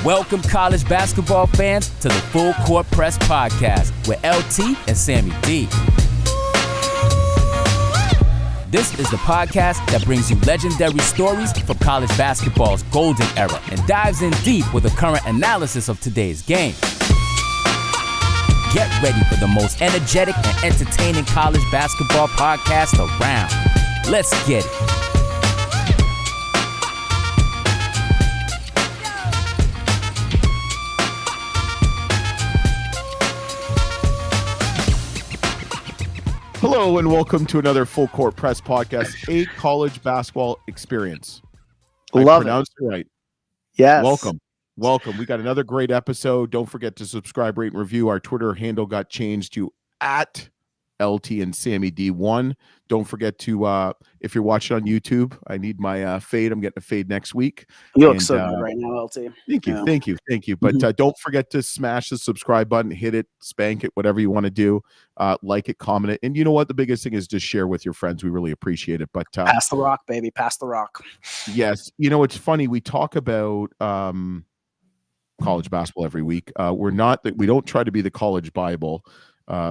Welcome, college basketball fans, to the Full Court Press Podcast with LT and Sammy D. This is the podcast that brings you legendary stories from college basketball's golden era and dives in deep with a current analysis of today's game. Get ready for the most energetic and entertaining college basketball podcast around. Let's get it. Hello and welcome to another Full Court Press Podcast, a college basketball experience. I pronounced it right. Yes. Welcome. We got another great episode. Don't forget to subscribe, rate, and review. Our Twitter handle got changed to @LT and Sammy D1. Don't forget to, if you're watching on YouTube, I need my fade. I'm getting a fade next week. You look so good right now, LT. Thank you. But don't forget to smash the subscribe button, hit it, spank it, whatever you want to do. Like it, comment it. And you know what? The biggest thing is just share with your friends. We really appreciate it. But pass the rock, baby. Pass the rock. Yes. You know, it's funny. We talk about college basketball every week. We don't try to be the college Bible.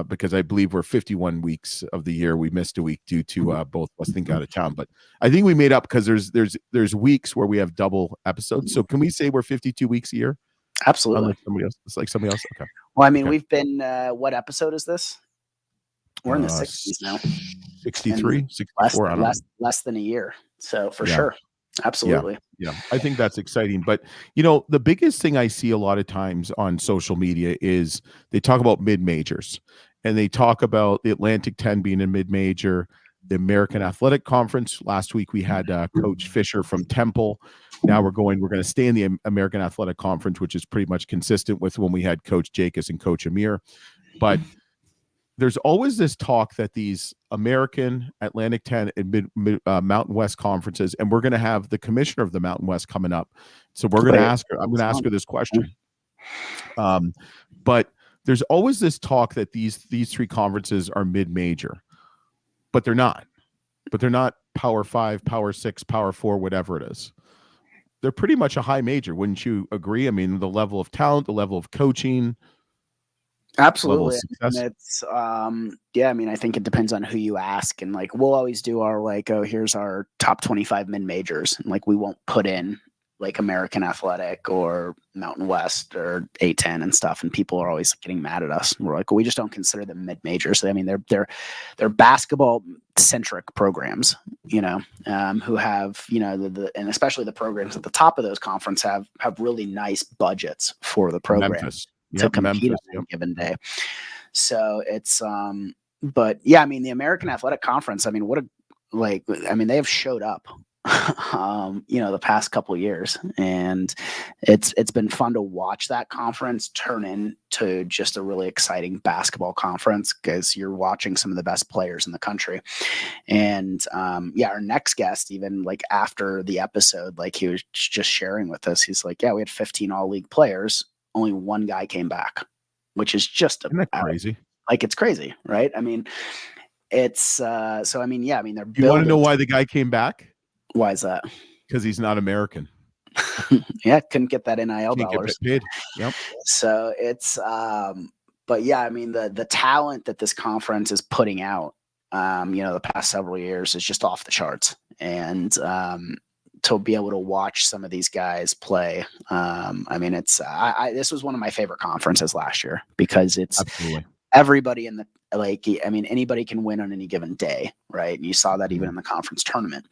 Because I believe we're 51 weeks of the year. We missed a week due to both of us think out of town. But I think we made up because there's weeks where we have double episodes. So can we say we're 52 weeks a year? Absolutely. Unlike somebody else. It's like somebody else. Okay. Well, I mean, we've been, what episode is this? We're in the 60s now. 63, 64. Less than a year. So for sure. Absolutely. Yeah. I think that's exciting. But, you know, the biggest thing I see a lot of times on social media is they talk about mid-majors and they talk about the Atlantic 10 being a mid-major, the American Athletic Conference. Last week we had Coach Fisher from Temple. Now we're going to stay in the American Athletic Conference, which is pretty much consistent with when we had Coach Jacobs and Coach Amir. But there's always this talk that these American, Atlantic 10, and Mountain West conferences, and we're going to have the commissioner of the Mountain West coming up. So we're going to ask her. I'm going to ask her this question. But there's always this talk that these three conferences are mid-major, but they're not. But they're not Power 5, Power 6, Power 4, whatever it is. They're pretty much a high major. Wouldn't you agree? I mean, the level of talent, the level of coaching. Absolutely. And it's I mean, I think it depends on who you ask, and like we'll always do our here's our top 25 mid-majors, and like we won't put in like American Athletic or Mountain West or A10 and stuff, and people are always getting mad at us. We're like, well, we just don't consider them mid-majors. I mean, they're basketball centric programs, who have, and especially the programs at the top of those conference have really nice budgets for the program. Memphis. To compete on a given day. So it's but yeah, I mean the American Athletic Conference, I mean they have showed up the past couple of years, and it's been fun to watch that conference turn into just a really exciting basketball conference because you're watching some of the best players in the country. And our next guest, even like after the episode, like he was just sharing with us, he's like, we had 15 all-league players. Only one guy came back, which is just crazy. Like it's crazy, right? I mean, it's so. I mean, they're. You want to know why the guy came back? Why is that? Because he's not American. Couldn't get that NIL dollars. Get paid. Yep. So it's but yeah, I mean the talent that this conference is putting out, the past several years is just off the charts, and to be able to watch some of these guys play. I mean, it's this was one of my favorite conferences last year because it's Absolutely. Everybody in the anybody can win on any given day, right? And you saw that even in the conference tournament.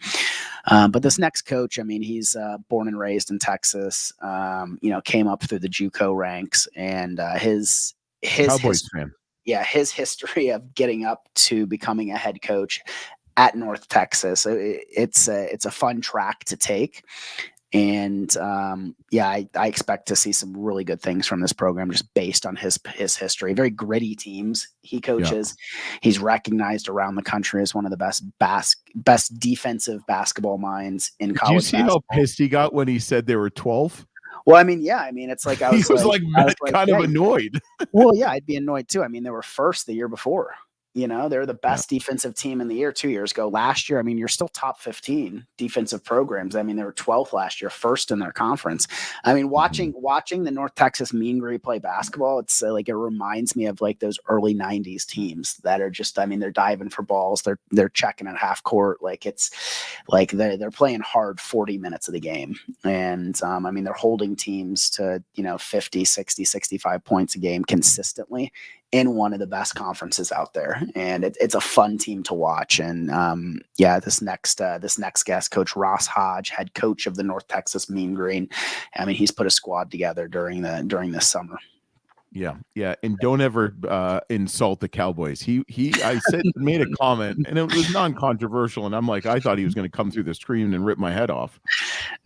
But this next coach, I mean, he's born and raised in Texas. Came up through the JUCO ranks, and his Cowboys fan. Yeah, his history of getting up to becoming a head coach at North Texas. It's a fun track to take. And I expect to see some really good things from this program just based on his history. Very gritty teams he coaches. Yeah. He's recognized around the country as one of the best defensive basketball minds in college. Did you see how pissed he got when he said they were 12? Well, I mean, it's like I was kind of annoyed. Well, yeah, I'd be annoyed too. I mean, they were first the year before. They're the best defensive team in the year 2 years ago. Last year, I mean, you're still top 15 defensive programs. I mean, they were 12th last year, first in their conference. I mean, watching the North Texas Mean Green play basketball, it's like, it reminds me of like those early 90s teams that are just, I mean, they're diving for balls. They're checking at half court. Like, it's like they're playing hard 40 minutes of the game. And I mean, they're holding teams to, 50, 60, 65 points a game consistently in one of the best conferences out there. And it's a fun team to watch. And this next guest, Coach Ross Hodge, head coach of the North Texas Mean Green. I mean, he's put a squad together during this summer. Yeah. And don't ever insult the Cowboys. I made a comment, and it was non-controversial, and I'm like, I thought he was going to come through the screen and rip my head off.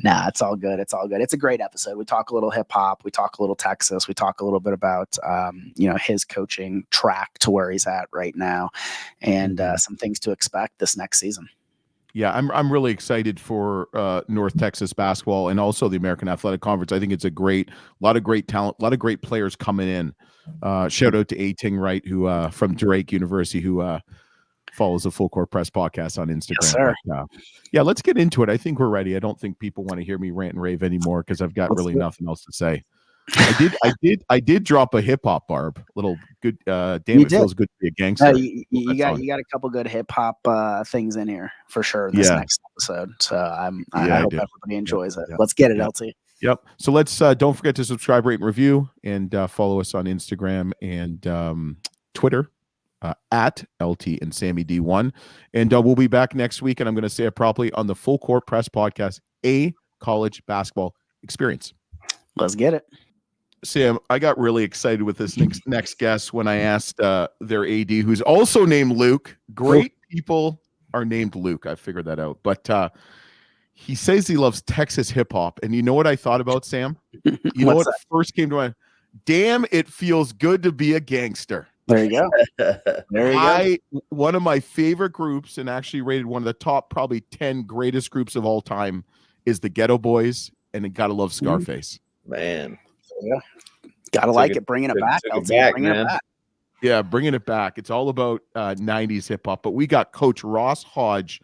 Nah, it's all good. It's all good. It's a great episode. We talk a little hip hop. We talk a little Texas. We talk a little bit about his coaching track to where he's at right now, and some things to expect this next season. Yeah, I'm really excited for North Texas basketball and also the American Athletic Conference. I think it's a lot of great talent, a lot of great players coming in. Shout out to A-Ting Wright, who from Drake University, who follows the Full Court Press podcast on Instagram. Yes, sir. But, let's get into it. I think we're ready. I don't think people want to hear me rant and rave anymore because I've got nothing else to say. I did drop a hip hop barb. Little good. Damn, it feels good to be a gangster. You got a couple good hip hop things in here for sure. This next episode. So I hope everybody enjoys it. Let's get it, LT. Yep. So let's don't forget to subscribe, rate, and review, and follow us on Instagram and Twitter at LT and Sammy D1. And we'll be back next week. And I'm going to say it properly on the Full Court Press podcast, a college basketball experience. Let's get it. Sam, I got really excited with this next guest when I asked their AD, who's also named Luke. Great people are named Luke. I figured that out. But he says he loves Texas hip hop. And you know what I thought about, Sam? You know what first came to mind? Damn, it feels good to be a gangster. There you go. One of my favorite groups, and actually rated one of the top probably 10 greatest groups of all time, is the Ghetto Boys, and you gotta love Scarface. Man. Yeah. Gotta like it, bringing it back. Bringing it back. Yeah, bringing it back. It's all about 90s hip hop. But we got Coach Ross Hodge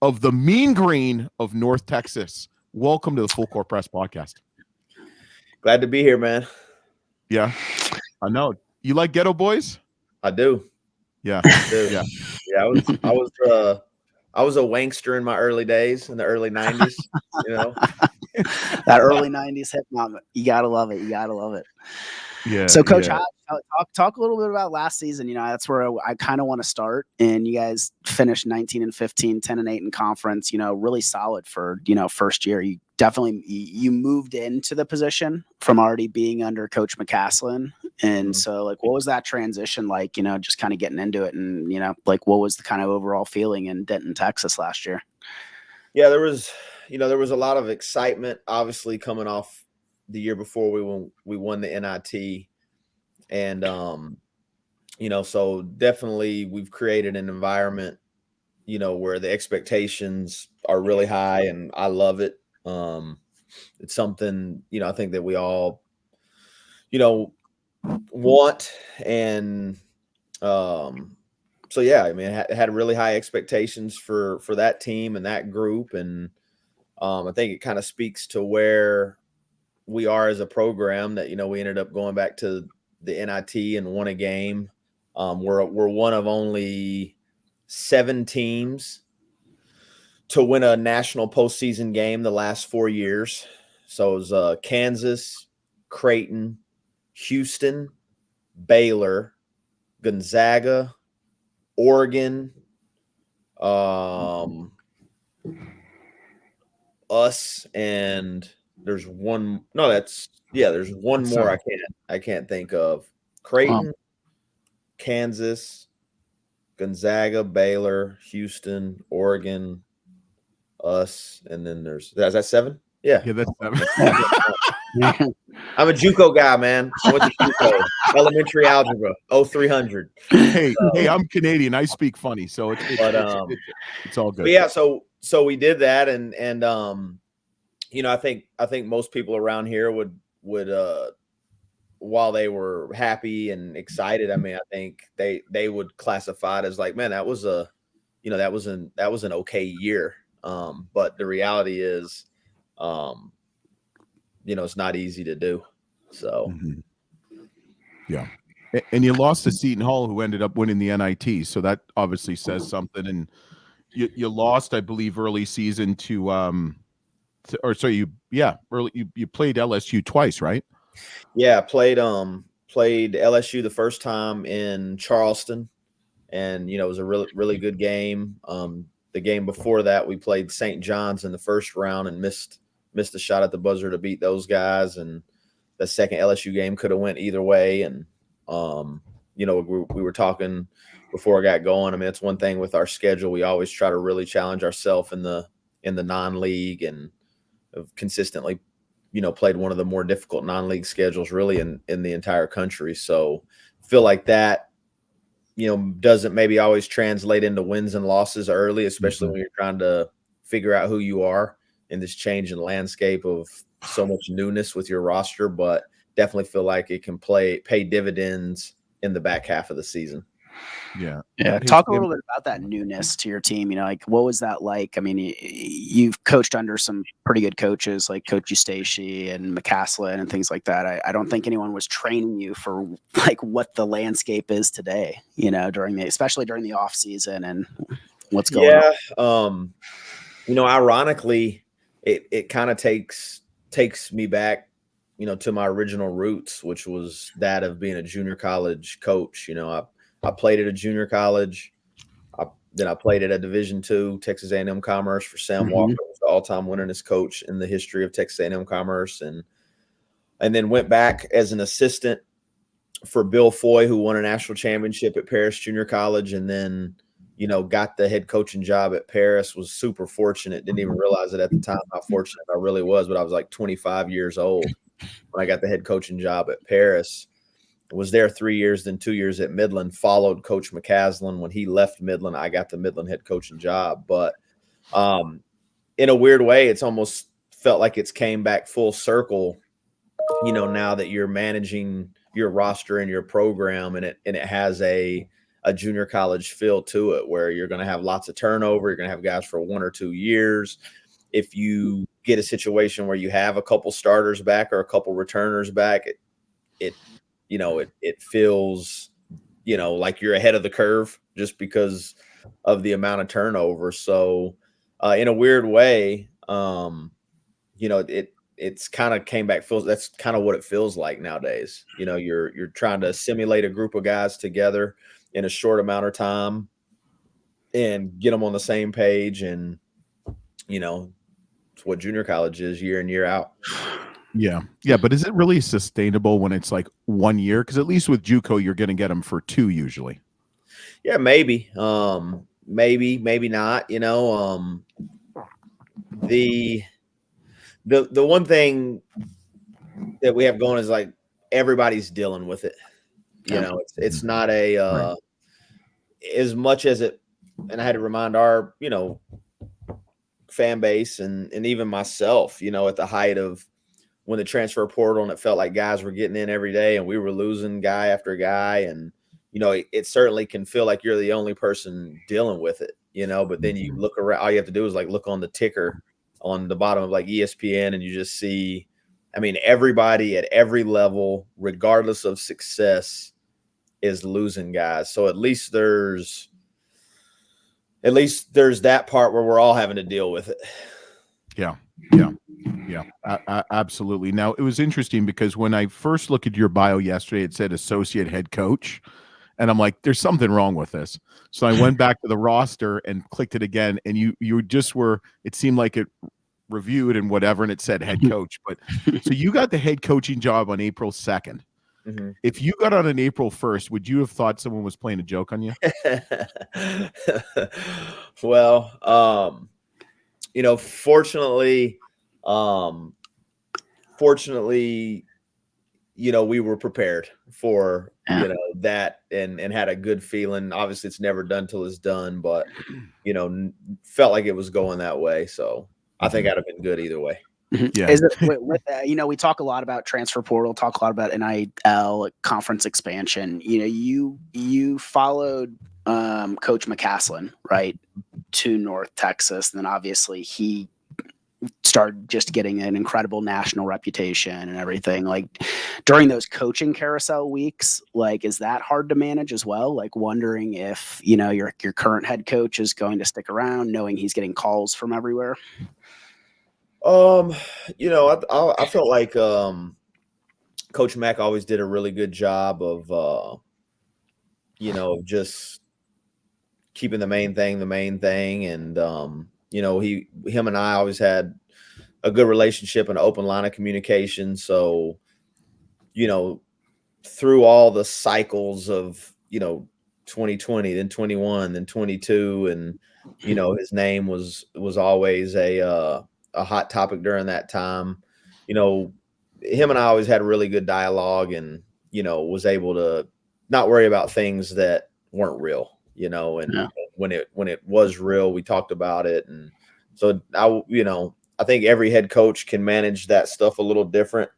of the Mean Green of North Texas. Welcome to the Full Court Press podcast. Glad to be here, man. Yeah, I know. You like Ghetto Boys? I do. Yeah, I do. Yeah. I was a wankster in my early days, in the early 90s. That early 90s hip hop, you gotta love it. Yeah. So, Coach Hodge, talk a little bit about last season. That's where I kind of want to start. And you guys finished 19-15, 10-8 in conference. Really solid for first year. You definitely you moved into the position from already being under Coach McCaslin. And so, like, what was that transition like? Just kind of getting into it, and like, what was the kind of overall feeling in Denton, Texas last year? Yeah, there was a lot of excitement, obviously, coming off the year before we won the NIT. And, so definitely we've created an environment, where the expectations are really high, and I love it. It's something, I think that we all, want. And, so, yeah, I mean, it had really high expectations for that team and that group. And I think it kind of speaks to where we are as a program that, we ended up going back to the NIT and won a game. We're one of only 7 teams to win a national postseason game the last 4 years. So it was Kansas, Creighton, Houston, Baylor, Gonzaga, Oregon, us, and there's one. No, there's one more I can't think of. Creighton, Kansas, Gonzaga, Baylor, Houston, Oregon, us, and then is that 7? Yeah, that's 7. I'm a JUCO guy, man. I went to JUCO, elementary algebra, 0300. Hey, I'm Canadian. I speak funny, so it's all good. But yeah, so we did that, and I think most people around here would while they were happy and excited, I mean, I think they would classify it as like, man, that was an okay year. But the reality is, it's not easy to do. So, yeah. And you lost to Seton Hall, who ended up winning the NIT. So that obviously says something. And you lost, I believe, early season to you played LSU twice, right? Yeah, played LSU the first time in Charleston, and it was a really, really good game. The game before that, we played St. John's in the first round and missed a shot at the buzzer to beat those guys. And the second LSU game could have went either way. And we were talking before I got going. I mean, it's one thing with our schedule. We always try to really challenge ourselves in the non-league, and have consistently, played one of the more difficult non-league schedules really in the entire country. So feel like that, doesn't maybe always translate into wins and losses early, especially when you're trying to figure out who you are in this change in landscape of so much newness with your roster, but definitely feel like it can pay dividends in the back half of the season. Yeah. Talk a little bit about that newness to your team. Like, what was that like? I mean, you've coached under some pretty good coaches like Coach Eustace and McCaslin and things like that. I don't think anyone was training you for like what the landscape is today, especially during the off season and what's going on. Ironically, it kind of takes me back, to my original roots, which was that of being a junior college coach. I played at a junior college. Then I played at a Division II, Texas A&M Commerce for Sam Walker, who was the all-time winningest coach in the history of Texas A&M Commerce, and then went back as an assistant for Bill Foy, who won a national championship at Paris Junior College, and then got the head coaching job at Paris. Was super fortunate. Didn't even realize it at the time how fortunate I really was, but I was like 25 years old when I got the head coaching job at Paris. Was there 3 years, then 2 years at Midland, followed Coach McCaslin. When he left Midland, I got the Midland head coaching job. But in a weird way, it's almost felt like it's came back full circle, now that you're managing your roster and your program, and it has a junior college feel to it, where you're going to have lots of turnover. You're going to have guys for 1 or 2 years. If you get a situation where you have a couple starters back or a couple returners back, it feels, like you're ahead of the curve just because of the amount of turnover. So in a weird way, it's kind of came back. That's kind of what it feels like nowadays. You're trying to assimilate a group of guys together in a short amount of time and get them on the same page. And, it's what junior college is year in, year out. Yeah. But is it really sustainable when it's like 1 year? Because at least with JUCO, you're going to get them for 2 usually. Yeah, maybe. Maybe not. The one thing that we have going is like everybody's dealing with it. It's not a as much as it. And I had to remind our fan base and even myself, at the height of when the transfer portal, and it felt like guys were getting in every day and we were losing guy after guy. And, it certainly can feel like you're the only person dealing with it, but then you look around, all you have to do is like look on the ticker on the bottom of like ESPN, and you just see, I mean, everybody at every level, regardless of success, is losing guys. So at least there's that part where we're all having to deal with it. Yeah. Absolutely. Now, it was interesting because when I first looked at your bio yesterday, it said associate head coach, and I'm like, there's something wrong with this. So I went back to the roster and clicked it again, and you just were, it seemed like it reviewed and whatever, and it said head coach. But so you got the head coaching job on April 2nd. Mm-hmm. If you got on April 1st, would you have thought someone was playing a joke on you? Well, fortunately, we were prepared for, that and had a good feeling. Obviously it's never done till it's done, but, felt like it was going that way. So I think I'd have been good either way. Yeah. Is it with we talk a lot about transfer portal, talk a lot about NIL, conference expansion. You followed Coach McCaslin, right, to North Texas, and then obviously he started just getting an incredible national reputation and everything. Like during those coaching carousel weeks, like is that hard to manage as well? Like wondering if your current head coach is going to stick around, knowing he's getting calls from everywhere. I felt like Coach Mack always did a really good job of just keeping the main thing, and him and I always had a good relationship and an open line of communication. So, through all the cycles of 2020, then 21, then 22, and his name was always a hot topic during that time. Him and I always had a really good dialogue, and was able to not worry about things that weren't real. And when it was real, we talked about it. And so I think every head coach can manage that stuff a little different.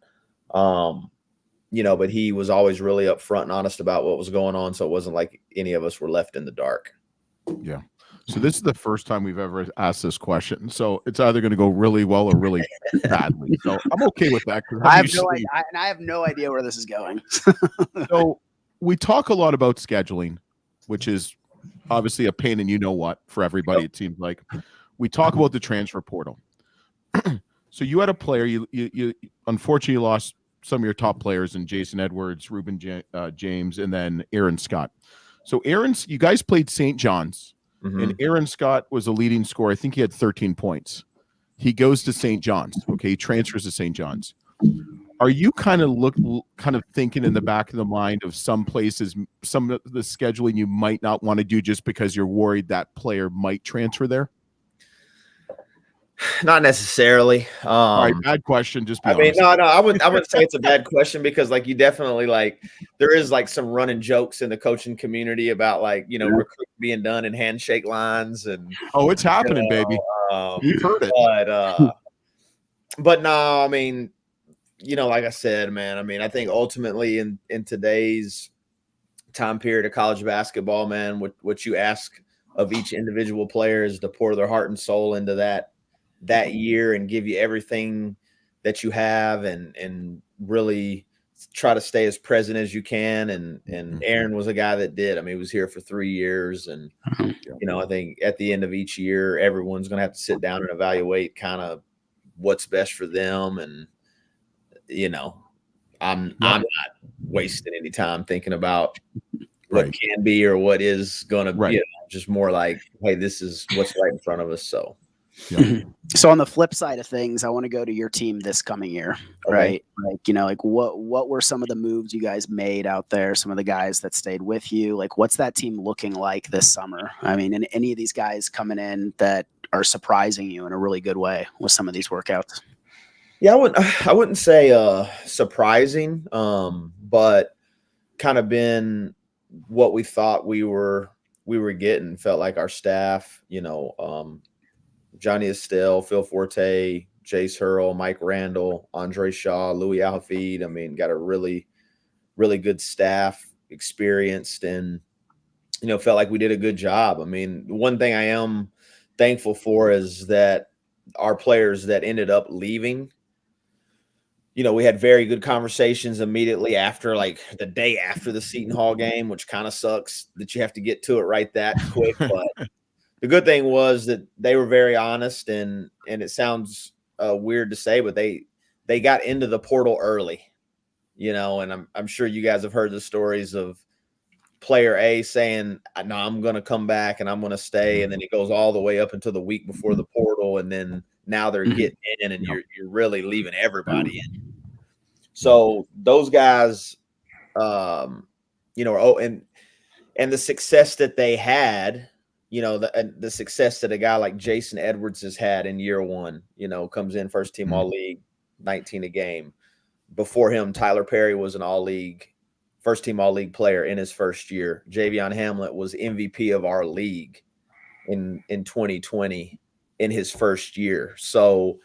But he was always really upfront and honest about what was going on. So it wasn't like any of us were left in the dark. Yeah. So this is the first time we've ever asked this question. So it's either going to go really well or really badly. So I'm okay with that. I have no idea where this is going. So we talk a lot about scheduling, which is obviously a pain in what for everybody. Yep. It seems like we talk about the transfer portal. So you had a player, you unfortunately lost some of your top players in Jason Edwards, Ruben James, and then Aaron Scott. So you guys played St. John's. Mm-hmm. And Aaron Scott was a leading scorer. I think he had 13 points. He goes to St. John's. Okay, he transfers to St. John's. Are you kind of thinking in the back of the mind of some places, some of the scheduling you might not want to do just because you're worried that player might transfer there? Not necessarily. All right, bad question. Just be honest. No, I wouldn't say it's a bad question, because you definitely there is some running jokes in the coaching community about recruit being done in handshake lines, and it's happening, baby. You've heard it. But no, like I said, man, I think ultimately in today's time period of college basketball, man, what you ask of each individual player is to pour their heart and soul into that year and give you everything that you have, and really try to stay as present as you can. And Aaron was a guy that did. He was here for 3 years, and I think at the end of each year, everyone's going to have to sit down and evaluate kind of what's best for them. And I'm not wasting any time thinking about what can be or what is going to be. Just more like, hey, this is what's right in front of us. So. Yeah. So on the flip side of things, I want to go to your team this coming year, right? What were some of the moves you guys made out there? Some of the guys that stayed with you, what's that team looking like this summer? And any of these guys coming in that are surprising you in a really good way with some of these workouts? Yeah, I wouldn't say surprising, but kind of been what we thought we were getting. Felt like our staff, Johnny Estelle, Phil Forte, Jace Hurl, Mike Randall, Andre Shaw, Louis Alhafid. Got a really, really good staff, experienced, and, felt like we did a good job. One thing I am thankful for is that our players that ended up leaving, we had very good conversations immediately after, the day after the Seton Hall game, which kind of sucks that you have to get to it right that quick. But the good thing was that they were very honest, and it sounds weird to say, but they got into the portal early, and I'm sure you guys have heard the stories of player A saying, no, I'm going to come back and I'm going to stay. And then it goes all the way up until the week before the portal. And then now they're getting in, and you're really leaving everybody in. So those guys, and the success that they had, the success that a guy like Jason Edwards has had in year one, comes in first team all-league, 19 a game. Before him, Tyler Perry was an all-league, first team all-league player in his first year. Javion Hamlet was MVP of our league in 2020 in his first year. So,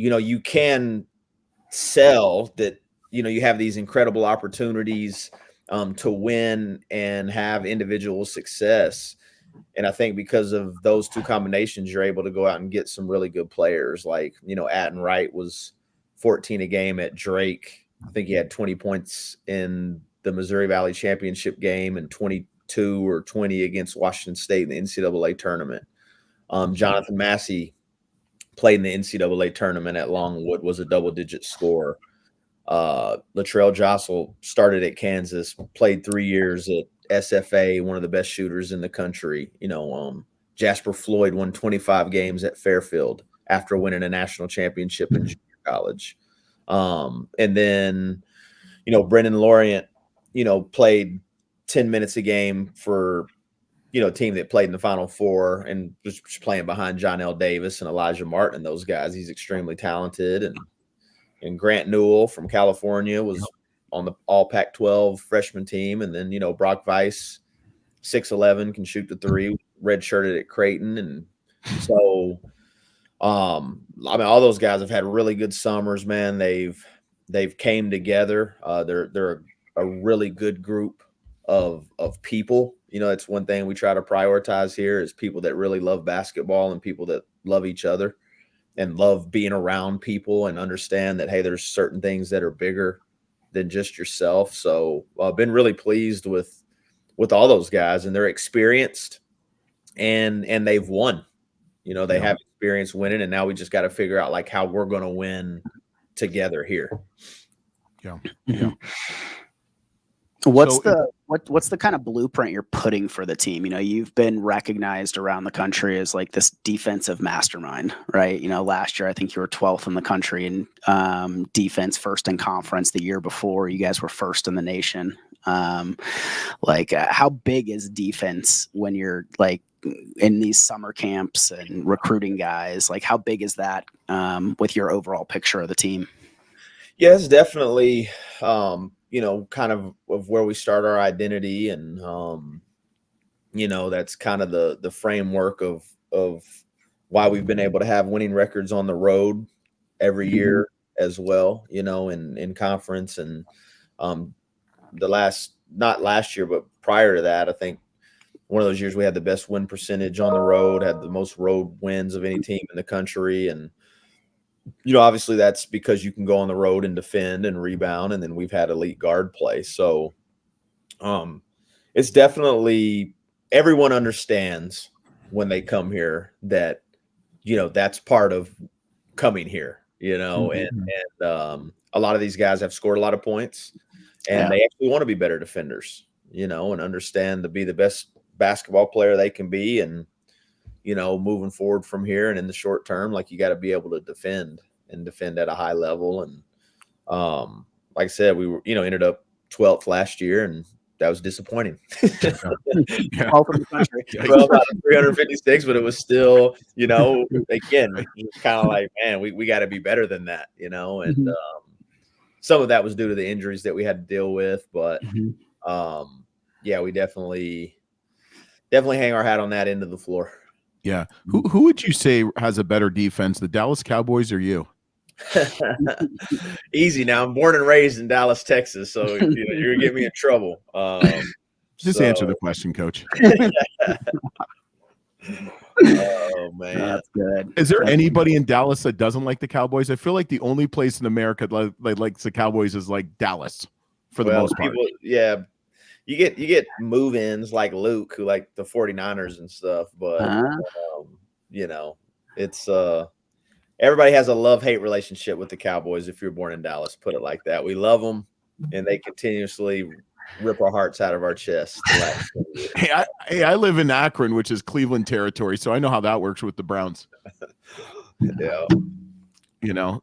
you can sell that, you have these incredible opportunities to win and have individual success. And I think because of those two combinations, you're able to go out and get some really good players. Like, Atten Wright was 14 a game at Drake. I think he had 20 points in the Missouri Valley Championship game and 22 or 20 against Washington State in the NCAA tournament. Jonathan Massey played in the NCAA tournament at Longwood, was a double-digit scorer. Latrell Jostle started at Kansas, played 3 years at SFA, one of the best shooters in the country. Jasper Floyd won 25 games at Fairfield after winning a national championship in junior college. And then, Brendan Lorient, played 10 minutes a game for, a team that played in the Final Four and was playing behind John L. Davis and Elijah Martin and those guys. He's extremely talented. And Grant Newell from California was on the all Pac-12 freshman team. And then, Brock Weiss, 6'11", can shoot the three, redshirted at Creighton. And so, all those guys have had really good summers, man. They've came together. They're a really good group of people. It's one thing we try to prioritize here is people that really love basketball and people that love each other and love being around people and understand that, hey, there's certain things that are bigger than just yourself. So I've been really pleased with all those guys, and they're experienced and they've won. They have experience winning, and now we just got to figure out how we're going to win together here. Yeah. What's the kind of blueprint you're putting for the team? You've been recognized around the country as this defensive mastermind, right? Last year I think you were 12th in the country in defense, first in conference. The year before you guys were first in the nation. How big is defense when you're in these summer camps and recruiting guys? How big is that with your overall picture of the team? Yeah, it's definitely kind of where we start our identity, and that's kind of the framework of why we've been able to have winning records on the road every year as well, in conference. And not last year, but prior to that, I think one of those years we had the best win percentage on the road, had the most road wins of any team in the country. And obviously that's because you can go on the road and defend and rebound, and then we've had elite guard play. So it's definitely, everyone understands when they come here that, that's part of coming here, and a lot of these guys have scored a lot of points, and they actually want to be better defenders, and understand to be the best basketball player they can be. And moving forward from here and in the short term, you got to be able to defend at a high level. And like I said, we were, ended up 12th last year, and that was disappointing. All from the country. Well, about 356, but it was still, again, kind of man, we got to be better than that, and some of that was due to the injuries that we had to deal with. But yeah, we definitely hang our hat on that end of the floor. Yeah. Who would you say has a better defense, the Dallas Cowboys or you? Easy now. I'm born and raised in Dallas, Texas, so you're gonna get me in trouble. Just answer the question, Coach. Oh man, that's good. Is there anybody in Dallas that doesn't like the Cowboys? I feel like the only place in America that likes the Cowboys is Dallas, for the most part. Yeah. You get move-ins like Luke, who like the 49ers and stuff, but it's everybody has a love-hate relationship with the Cowboys if you're born in Dallas, put it like that. We love them, and they continuously rip our hearts out of our chest. Hey, I live in Akron, which is Cleveland territory, so I know how that works with the Browns. Yeah.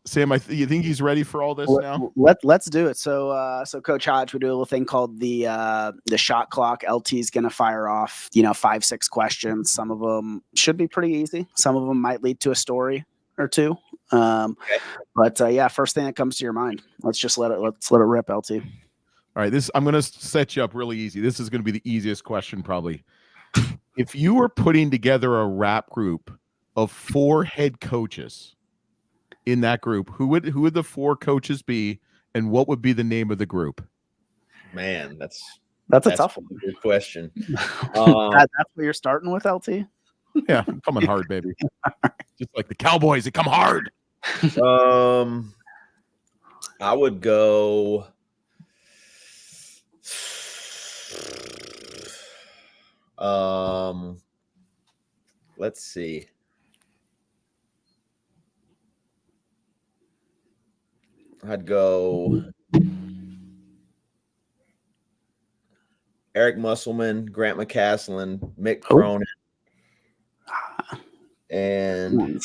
Sam, you think he's ready for all this now? Let's do it. So Coach Hodge, we do a little thing called the shot clock. LT's going to fire off, 5-6 questions. Some of them should be pretty easy. Some of them might lead to a story or two. Okay. But yeah, first thing that comes to your mind. Let's let it rip, LT. All right, I'm going to set you up really easy. This is going to be the easiest question probably. If you were putting together a rap group of 4 head coaches in that group, who would the 4 coaches be, and what would be the name of the group? Man, that's a tough one. Good question. That's what you're starting with, LT? Yeah, coming hard, baby. Just like the Cowboys, they come hard. I would go. Let's see. I'd go Eric Musselman, Grant McCaslin, Mick Cronin, and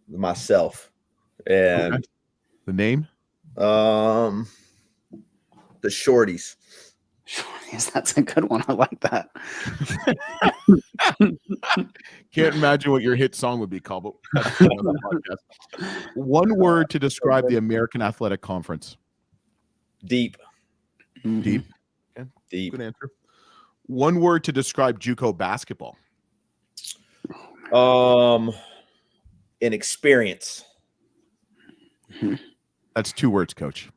myself. And okay. The name? The Shorties. Shorties, that's a good one. I like that. Can't imagine what your hit song would be called, but that's another podcast. One word to describe the American Athletic Conference. Deep. Deep. Okay. Deep. Good answer. One word to describe JUCO basketball. An experience. That's 2 words, Coach.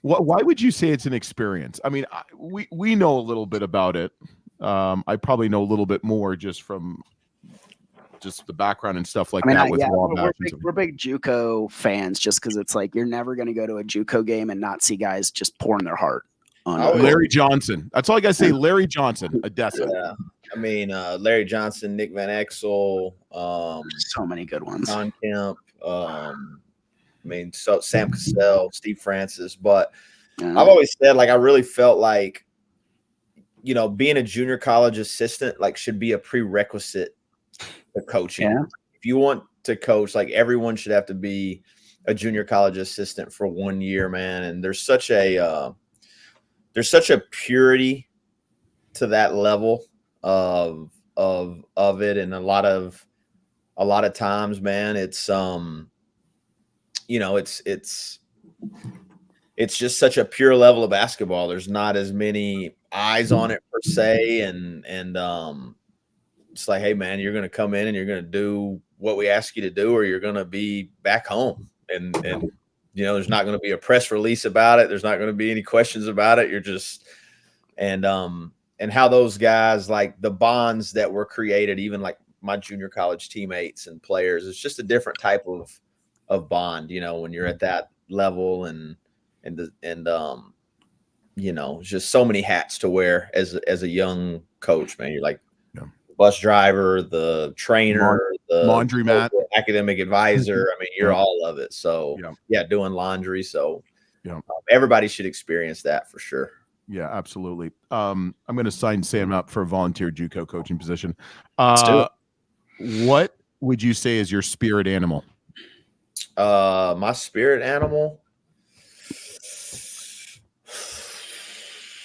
Why would you say it's an experience? I mean, we know a little bit about it. I probably know a little bit more just from the background and stuff like that. We're big JUCO fans, just because it's like you're never going to go to a JUCO game and not see guys just pouring their heart on Larry Johnson. That's all I got to say. Larry Johnson, Odessa. Yeah. I mean, Larry Johnson, Nick Van Exel. So many good ones. Don Kemp. Sam Cassell, Steve Francis. But I've always said, like, I really felt like, being a junior college assistant, like, should be a prerequisite to coaching. Yeah. If you want to coach, like, everyone should have to be a junior college assistant for 1 year, man. And there's such a purity to that level of it, and a lot of times, man, it's it's just such a pure level of basketball. There's not as many eyes on it per se, and it's like, hey, man, you're going to come in and you're going to do what we ask you to do, or you're going to be back home. And there's not going to be a press release about it. There's not going to be any questions about it. You're just and how those guys, like the bonds that were created, even like my junior college teammates and players, it's just a different type of bond, when you're at that level, and just so many hats to wear as a young coach, man. You're like bus driver, the trainer, the laundromat, academic advisor. I mean, you're all of it. So doing laundry. So everybody should experience that for sure. Yeah, absolutely. I'm going to sign Sam up for a volunteer JUCO coaching position. Let's do it. What would you say is your spirit animal? My spirit animal.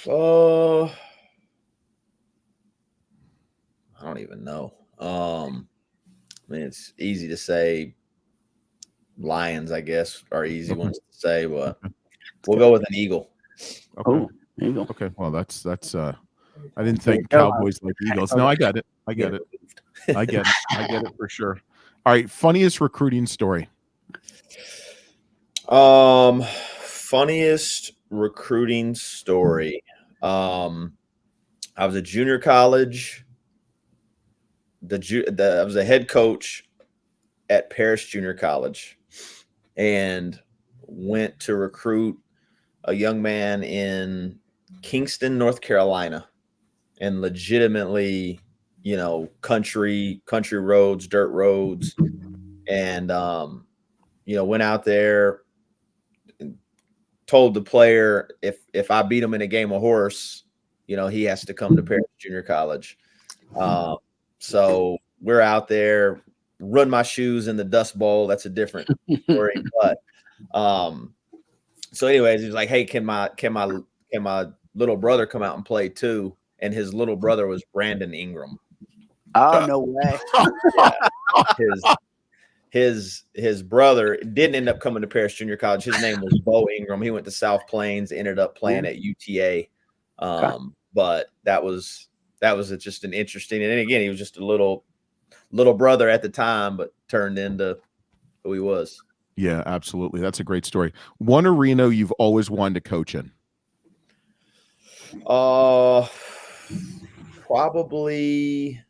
I don't even know. I mean, it's easy to say lions, I guess, are easy ones to say, but we'll go with an eagle. Okay. Oh, eagle. Okay. Well, that's I didn't think Cowboys like eagles. No, I get it. I get it for sure. All right. Funniest recruiting story. Funniest recruiting story. I was a junior college. I was a head coach at Paris Junior College, and went to recruit a young man in Kingston, North Carolina, and legitimately, country roads, dirt roads, and went out there and told the player if I beat him in a game of horse, he has to come to Paris Junior College. So we're out there, run my shoes in the Dust Bowl. That's a different story. But so anyways, he's like, hey, can my little brother come out and play too? And his little brother was Brandon Ingram. Oh, no way. His brother didn't end up coming to Paris Junior College. His name was Bo Ingram. He went to South Plains, ended up playing at UTA. but that was just an interesting. And then again, he was just a little brother at the time, but turned into who he was. Yeah, absolutely. That's a great story. One arena you've always wanted to coach in? Probably.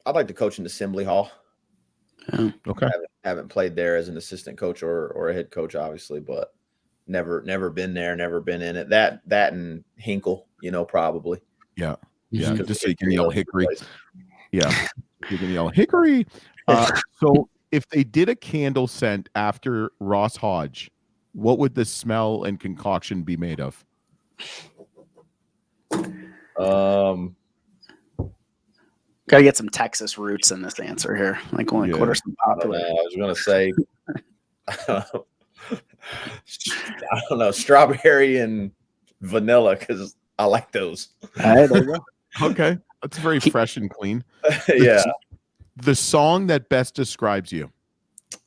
I'd like to coach in Assembly Hall. Okay. Haven't played there as an assistant coach or a head coach, obviously, but never been there, never been in it. That and Hinkle, probably. Yeah. Yeah. Just so you can yell Hickory. Yeah. You can yell Hickory. So if they did a candle scent after Ross Hodge, what would the smell and concoction be made of? Gotta get some Texas roots in this answer here. Like, what are some popular? I was gonna say, I don't know, strawberry and vanilla, because I like those. There you go. Okay, that's very fresh and clean. Yeah. The song that best describes you.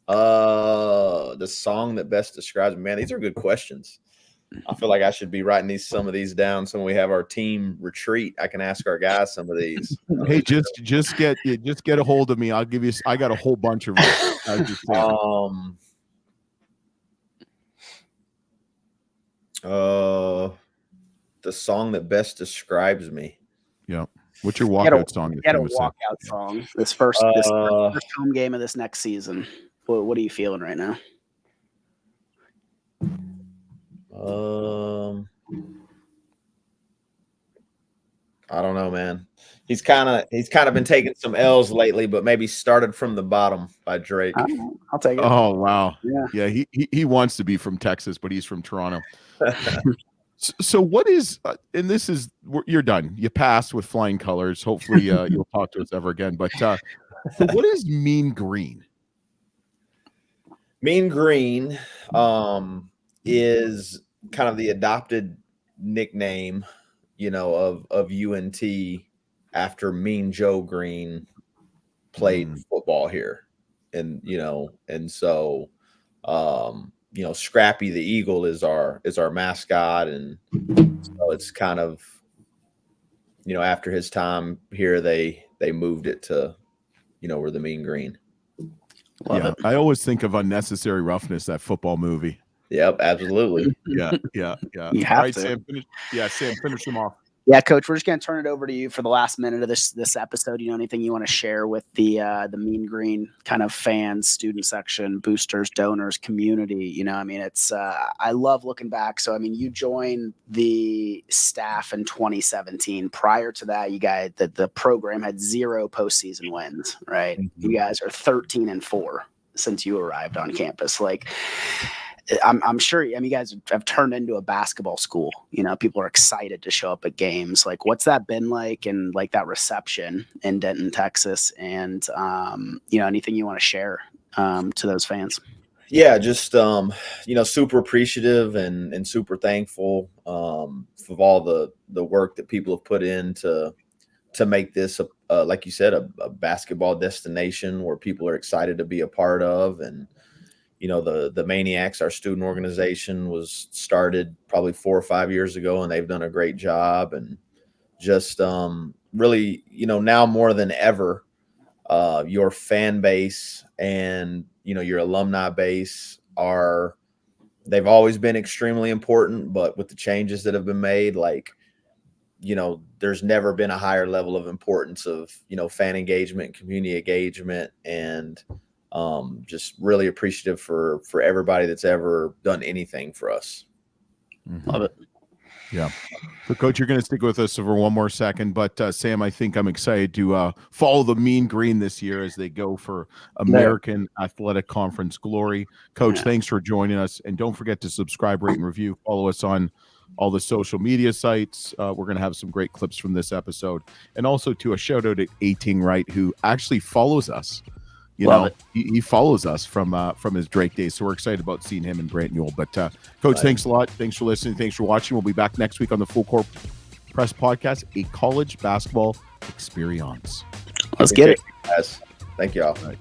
The song that best describes me. Man, these are good questions. I feel like I should be writing some of these down. So when we have our team retreat, I can ask our guys some of these. Hey, just get a hold of me. I'll give you. I got a whole bunch of them. The song that best describes me. Yeah. What's your walkout song? Get a walkout song. This first home game of this next season. What are you feeling right now? I don't know, man. He's kind of been taking some L's lately, but maybe Started from the Bottom by Drake. I'll take it. Oh wow. Yeah. He wants to be from Texas, but he's from Toronto. So what is and this is you're done. You passed with flying colors. Hopefully you'll talk to us ever again. But so what is Mean Green? Mean Green is kind of the adopted nickname, of UNT after Mean Joe Green played football here. And so Scrappy the Eagle is our mascot, and so it's kind of after his time here they moved it to we're the Mean Green. Love it. I always think of Unnecessary Roughness, that football movie. Yep, absolutely. Yeah. You have to. Sam, finish them off. Yeah, Coach, we're just going to turn it over to you for the last minute of this episode. Anything you want to share with the Mean Green kind of fans, student section, boosters, donors, community? It's I love looking back. So, you joined the staff in 2017. Prior to that, you guys, the program had 0 postseason wins, right? Mm-hmm. You guys are 13-4 since you arrived on campus. Like, I'm sure. You guys have turned into a basketball school. People are excited to show up at games. Like, what's that been like, and like that reception in Denton, Texas, and anything you want to share to those fans? Yeah, just super appreciative and super thankful for all the work that people have put in to make this like you said, a basketball destination where people are excited to be a part of. And the Maniacs, our student organization, was started probably 4 or 5 years ago, and they've done a great job. And just really, now more than ever, your fan base and your alumni base they've always been extremely important. But with the changes that have been made, there's never been a higher level of importance of fan engagement, community engagement, and just really appreciative for everybody that's ever done anything for us. Mm-hmm. Love it. Yeah. So, Coach, you're going to stick with us for one more second, but Sam, I think I'm excited to follow the Mean Green this year as they go for American Athletic Conference glory. Coach, thanks for joining us, and don't forget to subscribe, rate, and review. Follow us on all the social media sites. We're going to have some great clips from this episode, and also to a shout out at A-Ting Wright, who actually follows us. He follows us from his Drake days, so we're excited about seeing him in Brant Newell. But Coach, thanks a lot. Thanks for listening. Thanks for watching. We'll be back next week on the Full Court Press Podcast, a college basketball experience. Let's get it. Yes. Thank you all. All right.